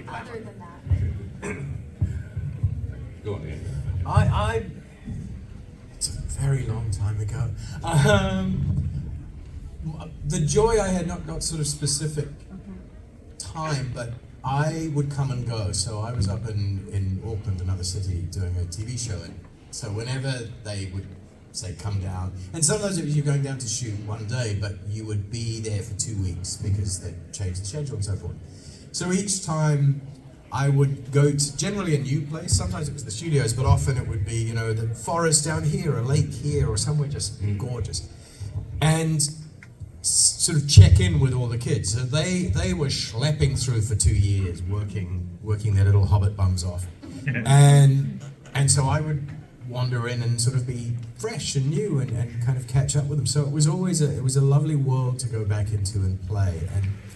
Other than that. Go on, Ian. It's a very long time ago. The joy I had, not sort of specific time, but I would come and go. So I was up in Auckland, another city, doing a TV show, and so whenever they would say come down, and sometimes it was you going down to shoot one day, but you would be there for 2 weeks because they'd changed the schedule and so forth. So each time I would go to generally a new place. Sometimes it was the studios, but often it would be, the forest down here, a lake here, or somewhere just gorgeous. And sort of check in with all the kids. So they were schlepping through for 2 years, working their little hobbit bums off. And so I would wander in and sort of be fresh and new and kind of catch up with them. So it was always a lovely world to go back into and play.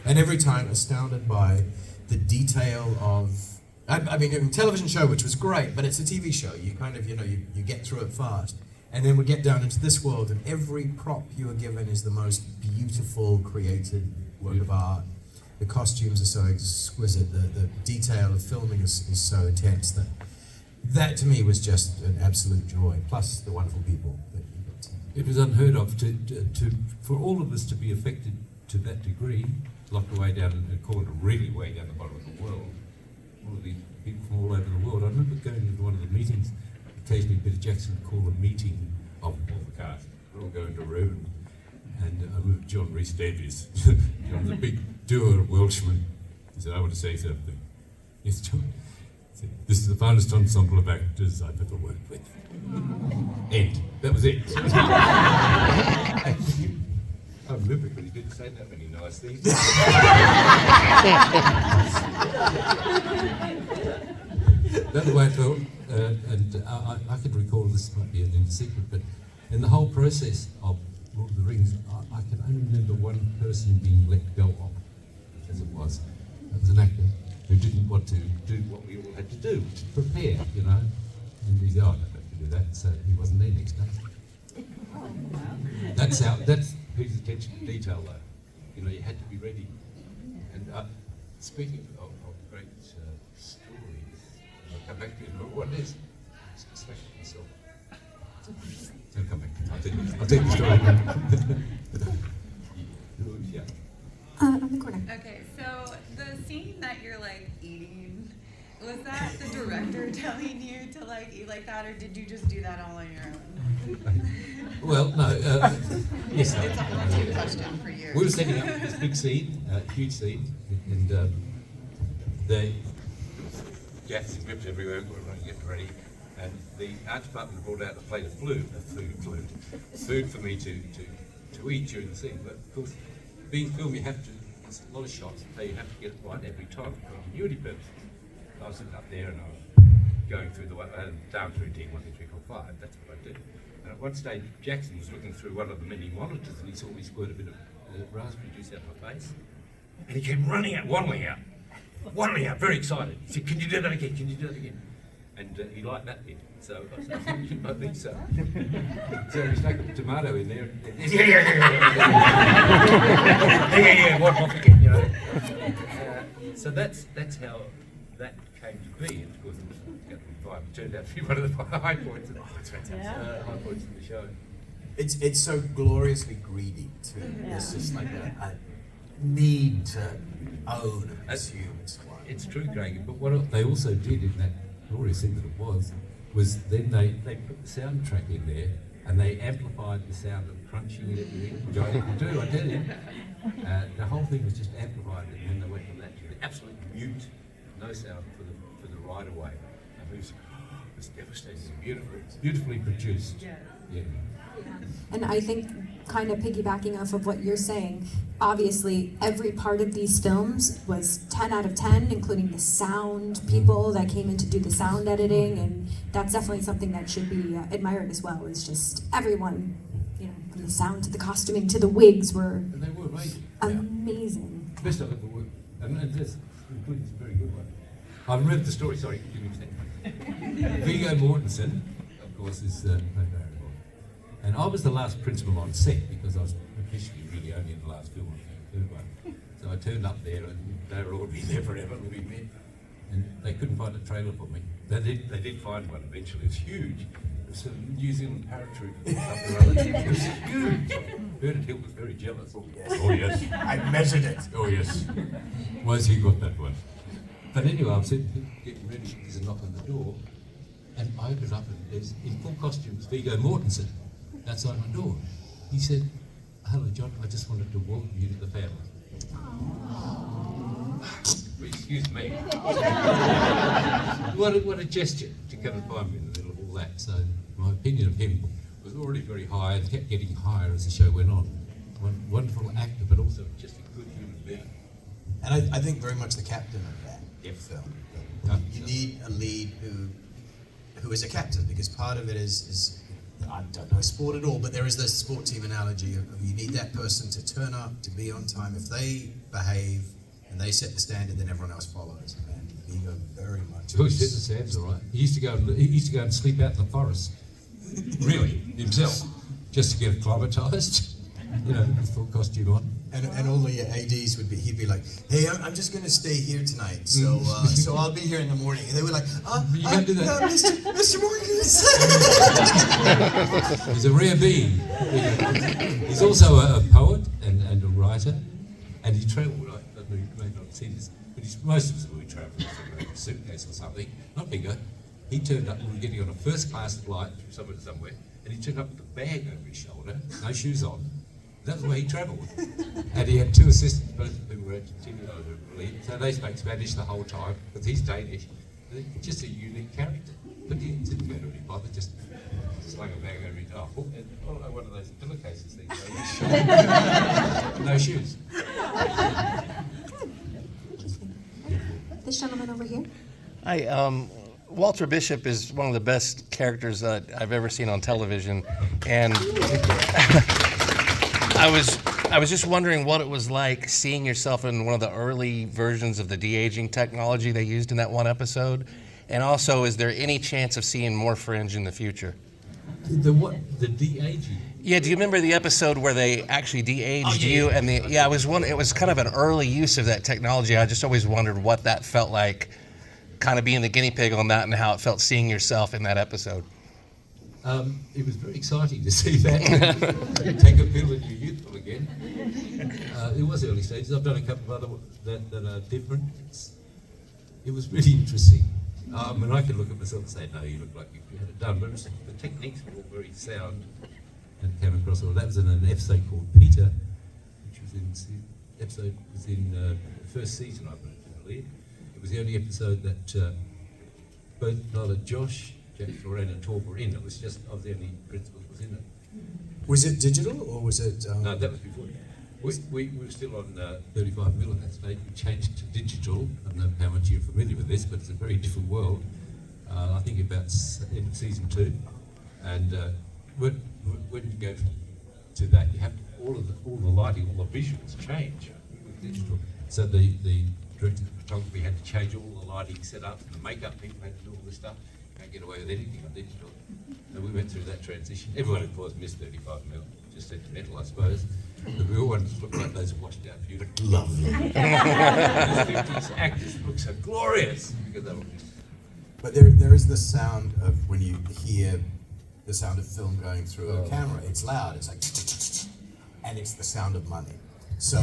And every time astounded by the detail of, I mean, a television show, which was great, but it's a TV show. You kind of, you get through it fast. And then we get down into this world, and every prop you are given is the most beautiful, created work of art. The costumes are so exquisite. The detail of filming is so intense that to me was just an absolute joy. Plus the wonderful people that you got to. It was unheard of for all of us to be affected to that degree, locked away down and call it really way down the bottom of the world. All of these people from all over the world. I remember going into one of the meetings. Occasionally Peter Jackson would call a meeting of all the cast. We'll all go into a room, and I remember John Rhys Davies. John's a big doer Welshman. He said, "I want to say something." Yes, John. He said, "This is the finest ensemble of actors I've ever worked with." End. That was it. I remember, but he didn't say that many nice things. That's the way I felt, and I can recall, this might be a little secret, but in the whole process of Lord of the Rings, I can only remember one person being let go of, as it was. It was an actor who didn't want to do what we all had to do, to prepare, and he said, "Oh, I don't have to do that," so he wasn't there next day. That's Peter's attention to detail, though. You had to be ready. And speaking of great stories, I'll come back to it. What it is? Especially myself. I'll come back. I'll take the story. Yeah. On the corner. Okay, so the scene that you're eating, was that the director telling you to eat like that, or did you just do that all on your own? Well, no. Yes. It's a whole question for you. We were setting up this big scene, huge scene, and they gas and grips everywhere. We were getting ready, and the art department brought out a plate of food for me to eat during the scene. But of course, being film, you have to. It's a lot of shots, so you have to get it right every time for continuity purposes. I was sitting up there and I was going through I had a dance routine, 1, 2, 3, 4, 5. That's what I did. And at one stage, Jackson was looking through one of the many monitors and he saw me squirt a bit of raspberry juice out of my face. And he came running out, waddling out, very excited. He said, "Can you do that again? Can you do that again?" And he liked that bit. So I said, "I think so." So he stuck a tomato in there. And, yeah, what off again, So that's how that came to be. And of course, it was going to be fine. It turned out to be one of the high points of high points of the show. It's so gloriously greedy too. Yeah. It's just like a need to own and consume and so on. It's true, Greg. But what they also did in that glorious thing that it was then they put the soundtrack in there and they amplified the sound of crunching and everything, which I didn't do, I tell you. The whole thing was just amplified, and then they went from that to the absolute mute, no sound for the right away. And it was devastating, beautifully produced. Yeah. And I think, kind of piggybacking off of what you're saying, obviously every part of these films was 10 out of 10, including the sound people that came in to do the sound editing, and that's definitely something that should be admired as well. It's just everyone, from the sound to the costuming to the wigs were And they were amazing. amazing. Yeah. Best I've ever worked. And this includes a very good one. I've read the story, sorry, give me a second. Viggo Mortenson, of course, is and I was the last principal on set because I was officially really only in the last film, the third one. So I turned up there and they were all be there forever living there. And they couldn't find a trailer for me. They did find one eventually. It was huge. It was a New Zealand paratrooper or something or other. It was huge. Bernard Hill was very jealous. Oh yes. I measured it. Oh yes. Why's he got that one? But anyway, I'm sitting getting ready. There's a knock on the door, and I open it up, and there's in full costume was Viggo Mortenson outside my door. He said, "Hello, John. I just wanted to welcome you to the family." Excuse me. what a gesture to come and find me in the middle of all that. So my opinion of him was already very high and kept getting higher as the show went on. Wonderful actor, but also just a good human being. And I think very much the captain of that film. You need a lead who is a captain, because part of it is I don't know sport at all, but there is this sport team analogy of you need that person to turn up, to be on time. If they behave and they set the standard, then everyone else follows. And Viggo very much. Oh, he set the standards, all right. He used to go and sleep out in the forest, really himself, just to get acclimatized. With full costume on. And all the ADs he'd be like, "Hey, I'm just going to stay here tonight, so I'll be here in the morning." And they were like, You can't do that. No, Mr. Mortens." He's a rare being. He's also a poet and a writer, and he travelled. You may not have seen this, but most of us will be travelling with a suitcase or something. Not bigger. He turned up. We were getting on a first-class flight from somewhere, and he turned up with a bag over his shoulder, no shoes on. That's the way he travelled. And he had two assistants, both of whom were Argentinian, I believe. So they spoke Spanish the whole time, because he's Danish. Just a unique character. But he didn't go to any bother, just slung a bag over his and one of those pillowcases things. No shoes. This gentleman over here. Hi, Walter Bishop is one of the best characters that I've ever seen on television, and I was just wondering what it was like seeing yourself in one of the early versions of the de-aging technology they used in that one episode, and also, is there any chance of seeing more Fringe in the future? The what? The de-aging? Yeah, do you remember the episode where they actually de-aged you? And it was kind of an early use of that technology. I just always wondered what that felt like, kind of being the guinea pig on that, and how it felt seeing yourself in that episode. It was very exciting to see that. Take a pill and you're youthful again. It was early stages. I've done a couple of other that are different. It was really interesting. I can look at myself and say, "No, you look like you had it done," but the techniques were all very sound and came across. Well, that was in an episode called Peter, which was in the first season, I believe. It was the only episode that both neither Josh, Lorraine and Torb were in. It was just of the only principals was in it. Was it digital or was it? No, that was before. We were still on 35mm at that stage. We changed to digital. I don't know how much you're familiar with this, but it's a very different world. I think about end of season 2, and when you go to that, you have all the lighting, all the visuals change with digital. So the director of photography had to change all the lighting set up, and the makeup people had to do all this stuff. Can't get away with anything on digital. So we went through that transition. Everyone, of course, missed 35mm, just sentimental, I suppose. But we all wanted to look like those washed out beautiful. Lovely. The 50s actors look so glorious because they were just. But there is the sound of when you hear the sound of film going through a camera. It's loud. It's like, and it's the sound of money. So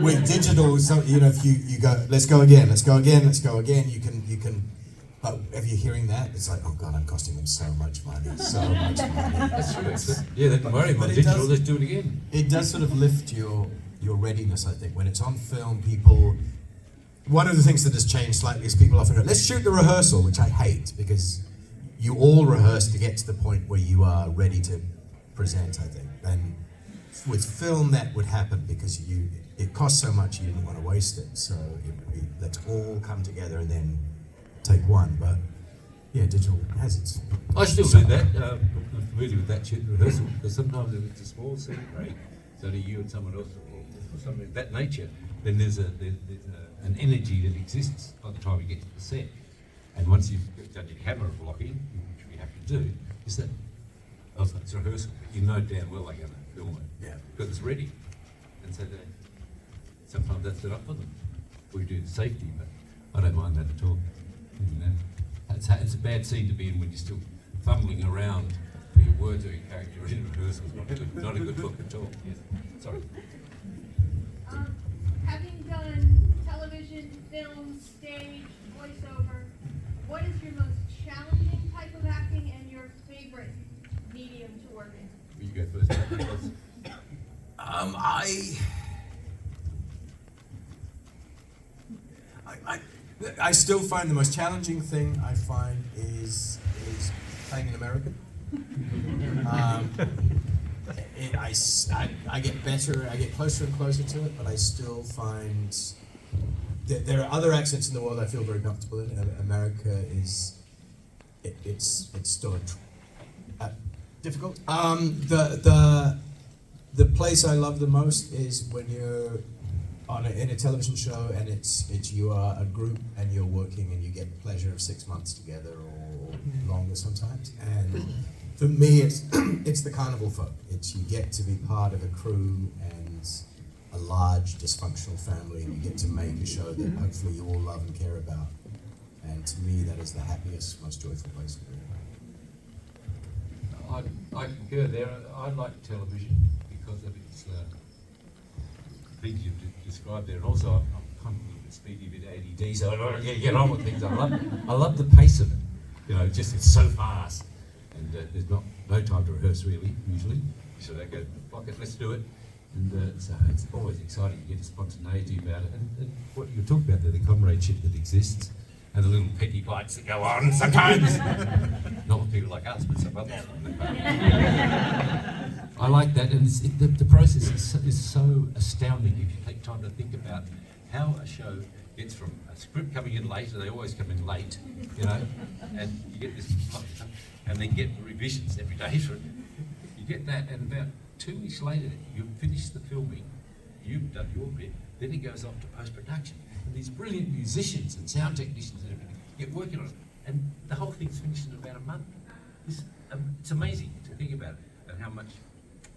with digital, if you go, let's go again, you can. But if you're hearing that, it's like, oh God, I'm costing them so much money. That's true. Yeah, they don't worry about digital. Let's do it again. It does sort of lift your readiness, I think. When it's on film, people. One of the things that has changed slightly is people often go, "Let's shoot the rehearsal," which I hate, because you all rehearse to get to the point where you are ready to present, I think. And with film, that would happen because it costs so much, you didn't want to waste it. So it would be, let's all come together and then take one. But yeah, digital has its. I still do that. I'm familiar with that shoot rehearsal, because sometimes if it's a small scene break, it's only you and someone else or something of that nature, then there's an energy that exists by the time you get to the set. And once you've done your camera blocking, which we have to do, is that it's rehearsal, but you know damn well they're going to film it. Yeah. Because it's ready. And so sometimes that's enough for them. We do the safety, but I don't mind that at all. You know, it's a bad scene to be in when you're still fumbling around for your words or your character in rehearsals. Not a good look at all. Yes. Sorry. Having done television, film, stage, voiceover, what is your most challenging type of acting and your favorite medium to work in? You go first. Because I still find the most challenging thing I find is playing an American. I get better, I get closer and closer to it, but I still find that there are other accents in the world I feel very comfortable in. America is, it's still difficult. The place I love the most is when you're in a television show and it's you are a group and you're working and you get the pleasure of 6 months together or longer sometimes. And for me, it's the carnival folk. It's you get to be part of a crew and a large dysfunctional family, and you get to make a show that hopefully you all love and care about. And to me, that is the happiest, most joyful place to be. I concur there. I like television because of its things you've described there, and also I'm kind of a little bit speedy, a bit ADD, so I don't get on with things. I love the pace of it. You know, it's so fast, and there's no time to rehearse really usually. So they go, fuck it, let's do it. And so it's always exciting. You get a spontaneity about it, and what you talk about there, the comradeship that exists, and the little petty fights that go on sometimes. Not with people like us, but some others. I like that, and the process is so astounding if you take time to think about how a show gets from a script coming in late, and they always come in late, you know, and you get this, and then get revisions every day for it. You get that, and about 2 weeks later, you've finished the filming, you've done your bit, then it goes off to post-production, and these brilliant musicians and sound technicians and everything get working on it, and the whole thing's finished in about a month. It's amazing to think about it, and how much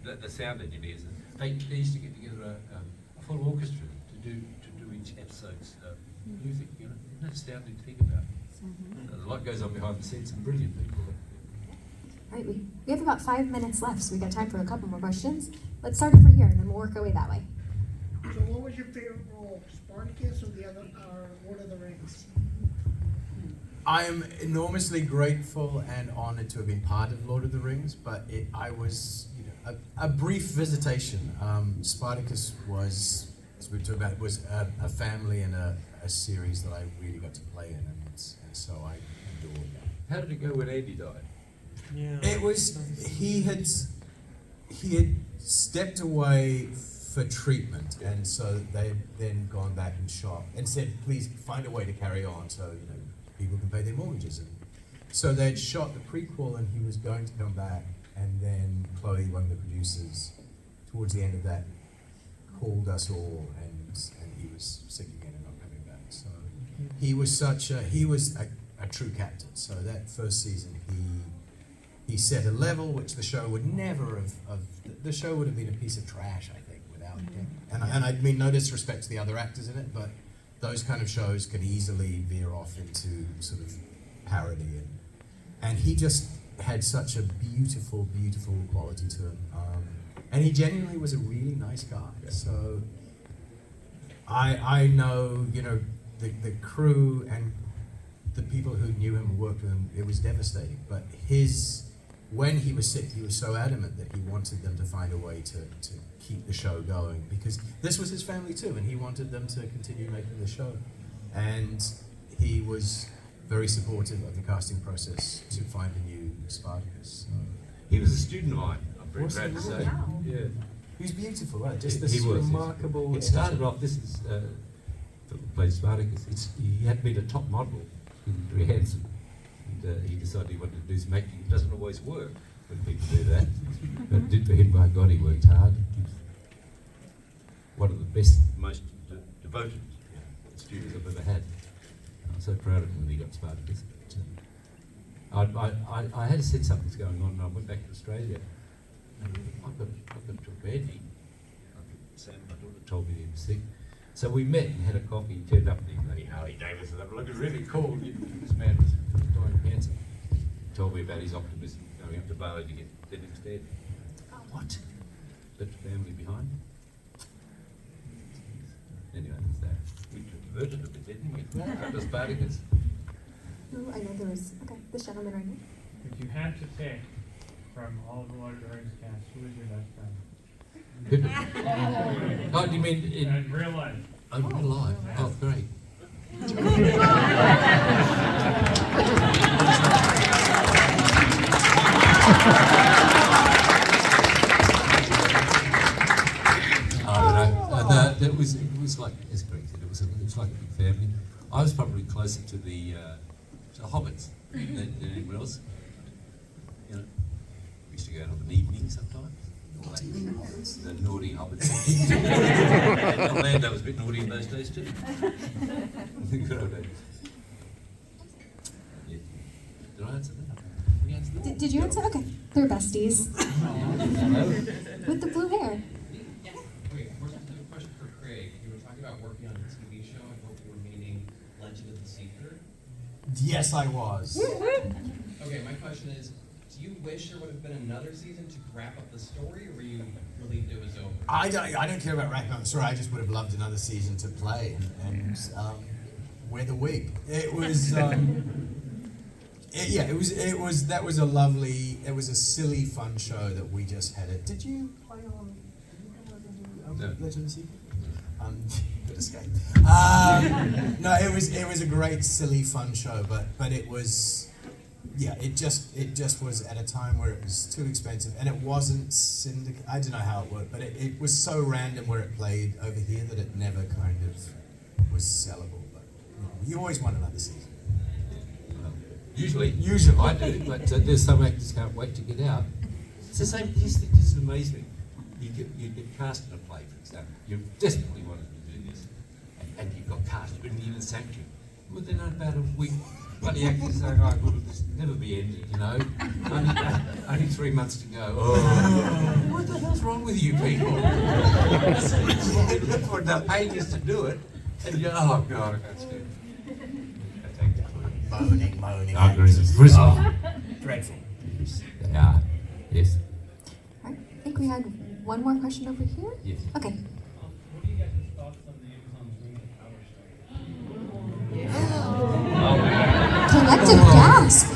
the sound engineers, they used to get together a full orchestra to do each episode's music. You know, isn't that astounding to think about? A lot goes on behind the scenes, and brilliant people. All right, we have about 5 minutes left, so we got time for a couple more questions. Let's start over here, and then we'll work our way that way. So what was your favorite role, Spartacus or Lord of the Rings? I am enormously grateful and honored to have been part of Lord of the Rings, but I was, a brief visitation. Spartacus was, as we talked about, was a family and a series that I really got to play in, and so I adored that. How did it go when Andy died? It was he had stepped away for treatment, and so they had then gone back and shot and said, please find a way to carry on so people can pay their mortgages. And so they'd shot the prequel, and he was going to come back, and then Chloe, one of the producers, towards the end of that, called us all, and he was sick again and not coming back. So he was a true captain. So that first season, he set a level which the show would never have. The show would have been a piece of trash, I think, without him. And I mean no disrespect to the other actors in it, but those kind of shows can easily veer off into sort of parody, and he just had such a beautiful, beautiful quality to him, and he genuinely was a really nice guy. So I know the crew and the people who knew him and worked with him, it was devastating. But when he was sick, he was so adamant that he wanted them to find a way to keep the show going, because this was his family too, and he wanted them to continue making the show. And he was very supportive of the casting process to find a new Spartacus. So. He was a student of mine, I'm very proud to say. Wow. Yeah. He was beautiful, right? Just this He was remarkable. It started off, this is, played Spartacus, he had been a top model, he was very handsome, and he decided he wanted to do some acting. It doesn't always work when people do that, but it did for him. By God, he worked hard. He was one of the best, most devoted students I've ever had. I'm so proud of him when he got Spartacus. I had a sense something's going on, and I went back to Australia. And I've got to talk to Andy. Sam, my daughter, told me he was sick. So we met and had a coffee. He turned up in the bloody Harley Davidson. I'm looking really cool. This man was dying of cancer. Told me about his optimism going up to Bali to get Denethor dead. What? Left the family behind? Anyway, that's that. We converted a bit, didn't we? That was Spartacus. Ooh, I know there was, okay, this gentleman right here. If you had to pick from all the Lord of the Rings cast, who is your best friend? Oh, do you mean In real life. Oh, real life? Oh, great. I don't know. It was like, as Greg said, it was like a big family. I was probably closer to the hobbits than anyone else. You know, we used to go out of an evening sometimes. All that, the naughty hobbits. And Orlando was a bit naughty in those days too. Good old days. Yeah. Did I answer that? We answered that? Did you answer? Okay, they're besties. With the blue hair. Okay, question for Craig. You were talking about working on a TV show. I hope you were meaning Legend of the Seeker. Yes, I was. Okay, my question is, do you wish there would have been another season to wrap up the story, or were you relieved it was over? I don't care about wrapping up the story. I just would have loved another season to play and wear the wig. It was, that was a lovely, it was a silly, fun show that we just had it. Did you play on? No. Legend of the Seeker? Good escape. No, it was a great, silly, fun show, but it was. Yeah, it just was at a time where it was too expensive, and it wasn't syndicate. I don't know how it worked, but it was so random where it played over here that it never kind of was sellable. But you always want another season. Usually I do, but there's some actors can't wait to get out. It's the same. This is amazing. You get cast in a play, for example. You desperately wanted to do this, and you got cast, but even sacked you. Within about a week. Bloody actors saying, "Oh, will this never be ended?" You know, only 3 months to go. Oh, what the hell's wrong with you people? Look for enough pages to do it, and you oh God, I can't stand it. Moaning. I agree. Grizzly. Dreadful. Yeah. Yes. All right, I think we had one more question over here. Yes. Okay. What do you guys' thoughts on the Amazon's Ring of Power story? Collective gasp.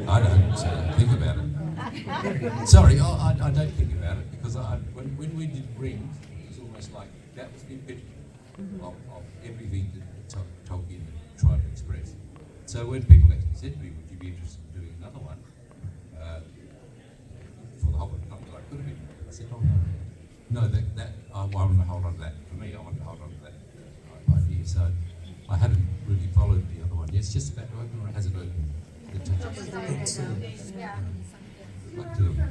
I don't think about it. Sorry, I don't think about it because when we did Rings, it was almost like that was the epitome of everything that Tolkien tried to express. So when people actually said to me, "Would you be interested in doing another one for the Hobbit?" Not that I could have been. I said, "Oh no, that I want to hold on to that. For me, I want to hold on to that idea." So I haven't really followed the other one. It's just about to open, or has it opened? Like two of them.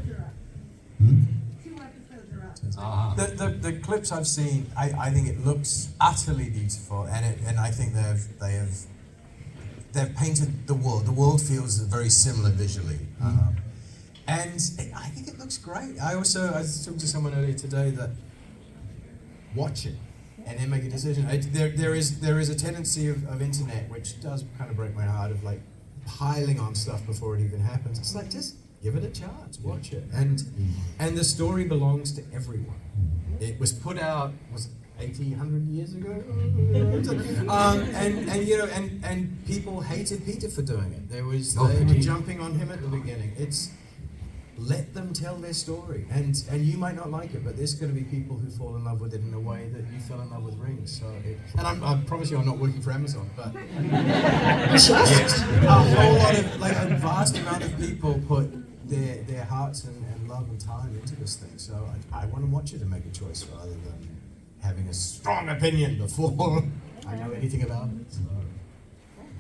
The clips I've seen, I think it looks utterly beautiful, and I think they've painted the world. The world feels very similar visually, and I think it looks great. I was talking to someone earlier today that watch it and then make a decision. There is a tendency of internet which does kind of break my heart of like piling on stuff before it even happens. It's like just give it a chance, watch it, and the story belongs to everyone. It was put out 80, 100 years ago, and people hated Peter for doing it. They were jumping on him at the beginning. Let them tell their story, and you might not like it, but there's going to be people who fall in love with it in a way that you fell in love with Rings. So, I promise you, I'm not working for Amazon, but yes, a whole lot of a vast amount of people put their hearts and love and time into this thing. So I want to watch it and make a choice rather than having a strong opinion before I know anything about it. So,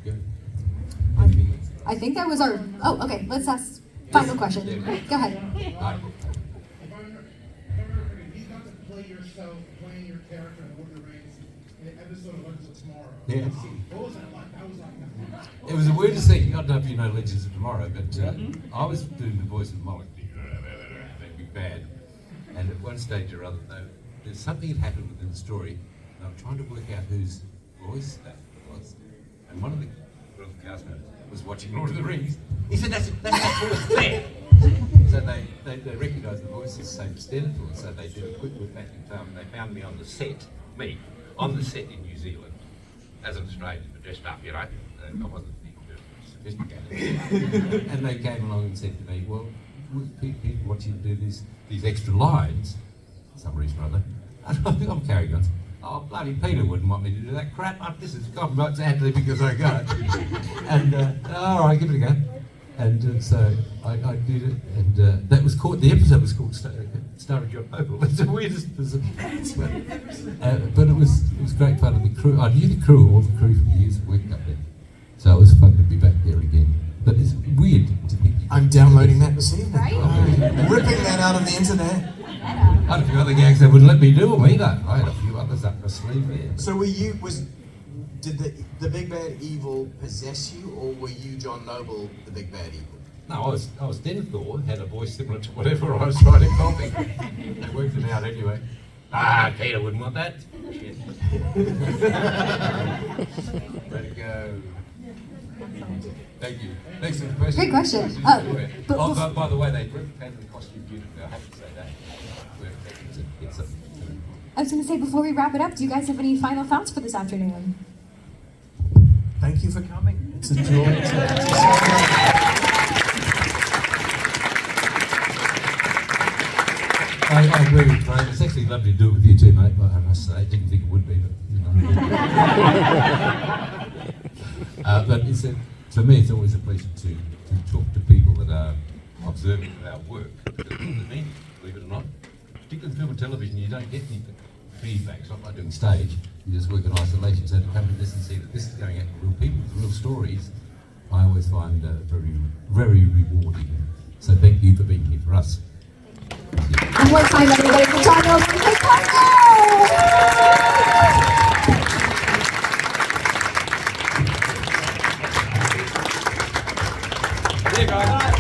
good. I think that was our. Oh, okay. Let's ask final question. Go ahead. If I remember, you got to play yourself, playing your character in Lord of the Rings in the episode of Legends of Tomorrow. Yeah. What was that like? That was like It was the weirdest thing. I don't know if you know Legends of Tomorrow, but I was doing the voice of Moloch. That'd be bad. And at one stage or other, there's something had happened within the story and I'm trying to work out whose voice that was. And one of the cast members was watching Lord of the Rings. He said, that's that voice there. So they recognised the voice as same as Denethor, so they did a quick look back in time and they found me on the set, on the set in New Zealand, as an Australian, but dressed up, you know. I wasn't sophisticated. And they came along and said to me, well, people want you to do these extra lines, for some reason or other. I'm carrying on. Oh, bloody Peter wouldn't want me to do that crap. This is copyright sadly because I got it. And, all right, give it a go. And so I did it, and that was called, the episode was called Starring John Opal. It's the weirdest position. But it was great fun, and the crew, I knew the crew, all the crew from the years that worked up there. So it was fun to be back there again. But it's weird to think. I'm downloading that this evening. Right? Ripping that out of the internet. I had a few other gags they wouldn't let me do them either. I had a few others up my sleeve there. So did the big bad evil possess you, or were you John Noble, the big bad evil? No, I was Denethor, had a voice similar to whatever I was trying to copy. They worked it out anyway. Peter wouldn't want that. Shit. Way to go. Thank you. Thanks for the question. Great question. By the way, they replicated the costume beautifully. I have to say that. I was going to say, before we wrap it up, do you guys have any final thoughts for this afternoon? Thank you for coming. It's a joy. I agree with Craig. It's actually lovely to do it with you too, mate. But I must say, I didn't think it would be, but you know. But for me, it's always a pleasure to talk to people that are observant of our work. Because believe it or not, particularly in film and television, you don't get any feedback. It's not like doing stage. You just work in isolation. So to come to this and see that this is going out to real people, with real stories, I always find very, very rewarding. So thank you for being here for us. One more time, everybody, for John Noble and his partner! There you go.